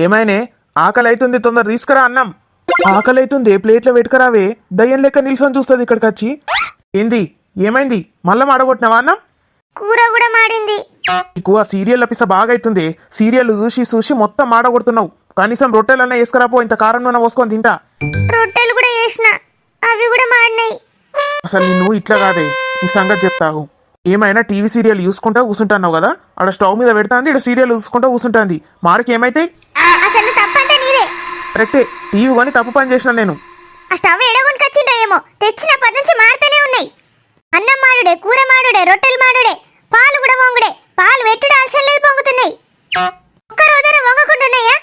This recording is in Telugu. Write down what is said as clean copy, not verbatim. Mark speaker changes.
Speaker 1: ఏమైనా ఆకలి అవుతుంది, తొందర తీసుకురా అన్నం. ఆకలి అవుతుంది, ప్లేట్లో పెట్టుకురావే. దయ్యం లెక్క నిల్చొని చూస్తుంది ఇక్కడికి వచ్చి. ఏంది, ఏమైంది? మళ్ళా మాడగొట్టినావా అన్నం?
Speaker 2: కూర కూడా మాడింది.
Speaker 1: నీకు ఆ సీరియల్ పిస బాగా అవుతుంది. సీరియల్ చూసి చూసి మొత్తం మాడగొడుతున్నావు. కనీసం రొట్టెలన్నా వేసుకురాపో, ఇంత కారం నూనె పోసుకొని తింటా.
Speaker 2: రొట్టెలు కూడా వేసిన, అవి కూడా మాడినాయి.
Speaker 1: అసలు నిన్ను ఇట్లా కాదే, నీ సంగతి చెప్తావు. ఏమైనా టీవీ సీరియల్ చూసుకుంటా కూర్చుంటున్నావు కదా, ఆడ స్టవ్ మీద పెడతాంది, ఇక్కడ సీరియల్ చూసుకుంటా కూర్చుంటాంది. మాడకి ఏమైతాయి?
Speaker 2: అసలు తప్పంతా నీదే.
Speaker 1: కరెక్టే, టీవీ కొని తప్పు పని చేసిన నేను.
Speaker 2: ఆ స్టవ్ ఎడగొనుకొచ్చిండో ఏమో, తెచ్చినప్పటి నుంచి మారుతూనే ఉన్నాయి. అన్నం మాడుడే, కూర మాడుడే, రొట్టెలు మాడుడే, పాలు కూడా వంగుడే. పాలు వెట్టుడు అవసరం లేదు, పొంగుతున్నాయి. ఒక్క రోజైనా వంగకుండా ఉన్నాయా?